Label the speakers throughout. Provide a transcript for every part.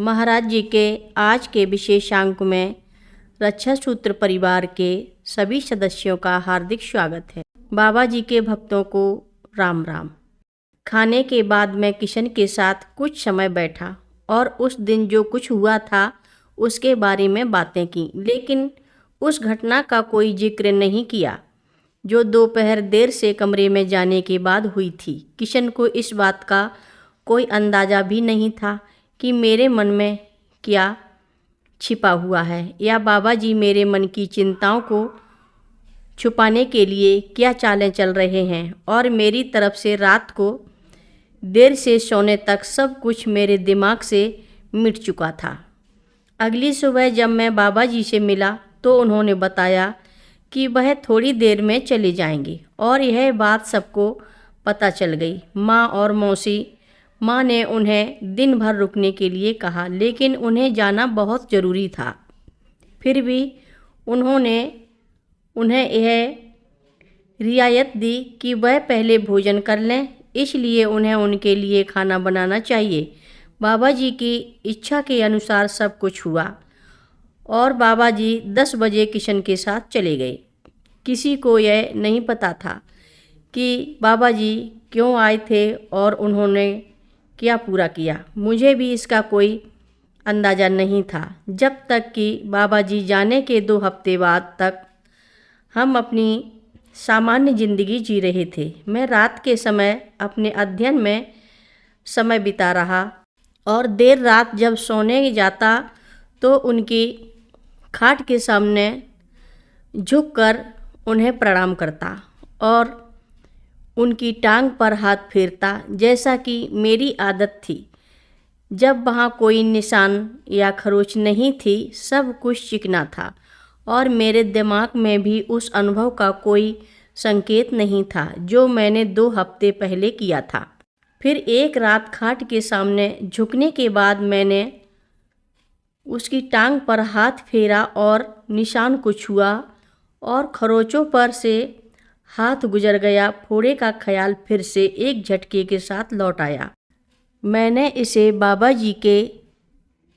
Speaker 1: महाराज जी के आज के विशेषांक में रक्षा सूत्र परिवार के सभी सदस्यों का हार्दिक स्वागत है। बाबा जी के भक्तों को राम राम। खाने के बाद मैं किशन के साथ कुछ समय बैठा और उस दिन जो कुछ हुआ था उसके बारे में बातें की, लेकिन उस घटना का कोई जिक्र नहीं किया जो दोपहर देर से कमरे में जाने के बाद हुई थी। किशन को इस बात का कोई अंदाज़ा भी नहीं था कि मेरे मन में क्या छिपा हुआ है या बाबा जी मेरे मन की चिंताओं को छुपाने के लिए क्या चालें चल रहे हैं। और मेरी तरफ से रात को देर से सोने तक सब कुछ मेरे दिमाग से मिट चुका था। अगली सुबह जब मैं बाबा जी से मिला तो उन्होंने बताया कि वह थोड़ी देर में चले जाएंगे और यह बात सबको पता चल गई। माँ और मौसी माँ ने उन्हें दिन भर रुकने के लिए कहा, लेकिन उन्हें जाना बहुत ज़रूरी था। फिर भी उन्होंने उन्हें यह रियायत दी कि वह पहले भोजन कर लें, इसलिए उन्हें उनके लिए खाना बनाना चाहिए। बाबा जी की इच्छा के अनुसार सब कुछ हुआ और बाबा जी 10 बजे किशन के साथ चले गए। किसी को यह नहीं पता था कि बाबा जी क्यों आए थे और उन्होंने क्या पूरा किया। मुझे भी इसका कोई अंदाज़ा नहीं था जब तक कि बाबा जी जाने के 2 हफ्ते बाद तक हम अपनी सामान्य ज़िंदगी जी रहे थे। मैं रात के समय अपने अध्ययन में समय बिता रहा और देर रात जब सोने जाता तो उनकी खाट के सामने झुककर उन्हें प्रणाम करता और उनकी टांग पर हाथ फेरता, जैसा कि मेरी आदत थी। जब वहाँ कोई निशान या खरोच नहीं थी, सब कुछ चिकना था और मेरे दिमाग में भी उस अनुभव का कोई संकेत नहीं था जो मैंने 2 हफ्ते पहले किया था। फिर एक रात खाट के सामने झुकने के बाद मैंने उसकी टांग पर हाथ फेरा और निशान को छुआ और खरोचों पर से हाथ गुजर गया। फोड़े का ख्याल फिर से एक झटके के साथ लौट आया। मैंने इसे बाबा जी के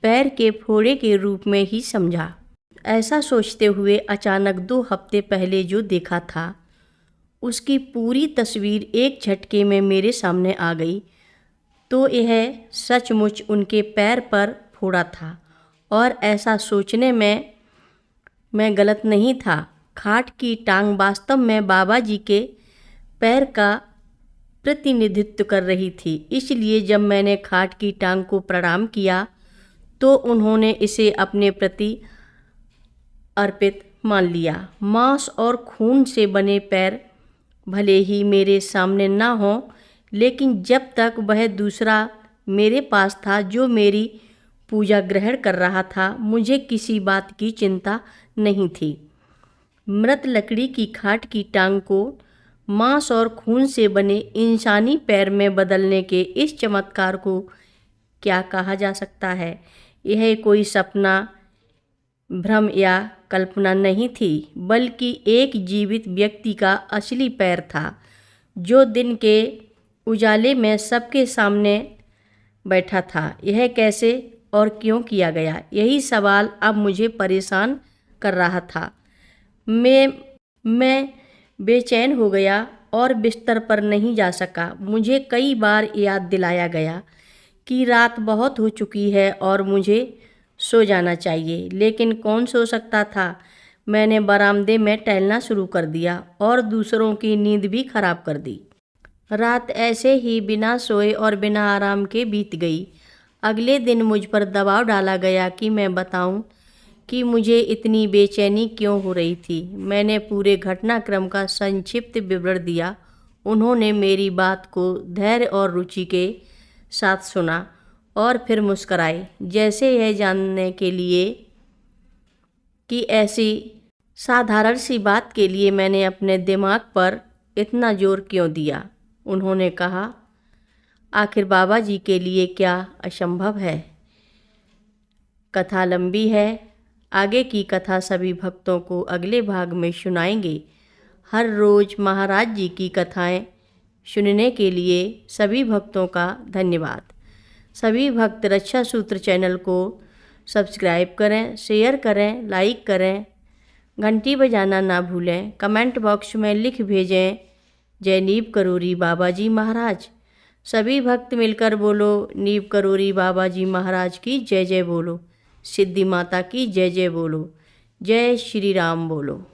Speaker 1: पैर के फोड़े के रूप में ही समझा। ऐसा सोचते हुए अचानक 2 हफ्ते पहले जो देखा था उसकी पूरी तस्वीर एक झटके में मेरे सामने आ गई। तो यह सचमुच उनके पैर पर फोड़ा था और ऐसा सोचने में मैं गलत नहीं था। खाट की टांग वास्तव में बाबा जी के पैर का प्रतिनिधित्व कर रही थी, इसलिए जब मैंने खाट की टांग को प्रणाम किया तो उन्होंने इसे अपने प्रति अर्पित मान लिया। मांस और खून से बने पैर भले ही मेरे सामने ना हो, लेकिन जब तक वह दूसरा मेरे पास था जो मेरी पूजा ग्रहण कर रहा था, मुझे किसी बात की चिंता नहीं थी। मृत लकड़ी की खाट की टांग को मांस और खून से बने इंसानी पैर में बदलने के इस चमत्कार को क्या कहा जा सकता है। यह कोई सपना, भ्रम या कल्पना नहीं थी, बल्कि एक जीवित व्यक्ति का असली पैर था जो दिन के उजाले में सबके सामने बैठा था। यह कैसे और क्यों किया गया, यही सवाल अब मुझे परेशान कर रहा था। मैं बेचैन हो गया और बिस्तर पर नहीं जा सका। मुझे कई बार याद दिलाया गया कि रात बहुत हो चुकी है और मुझे सो जाना चाहिए, लेकिन कौन सो सकता था। मैंने बरामदे में टहलना शुरू कर दिया और दूसरों की नींद भी खराब कर दी। रात ऐसे ही बिना सोए और बिना आराम के बीत गई। अगले दिन मुझ पर दबाव डाला गया कि मैं बताऊं कि मुझे इतनी बेचैनी क्यों हो रही थी। मैंने पूरे घटनाक्रम का संक्षिप्त विवरण दिया। उन्होंने मेरी बात को धैर्य और रुचि के साथ सुना और फिर मुस्कराए, जैसे यह जानने के लिए कि ऐसी साधारण सी बात के लिए मैंने अपने दिमाग पर इतना जोर क्यों दिया। उन्होंने कहा, आखिर बाबा जी के लिए क्या असंभव है। कथा लंबी है, आगे की कथा सभी भक्तों को अगले भाग में सुनाएंगे। हर रोज़ महाराज जी की कथाएं सुनने के लिए सभी भक्तों का धन्यवाद। सभी भक्त रक्षा सूत्र चैनल को सब्सक्राइब करें, शेयर करें, लाइक करें, घंटी बजाना ना भूलें। कमेंट बॉक्स में लिख भेजें जय नीव करोरी बाबा जी महाराज। सभी भक्त मिलकर बोलो नीव करोरी बाबा जी महाराज की जय जय बोलो। सिद्धि माता की जय जय बोलो। जय श्री राम बोलो।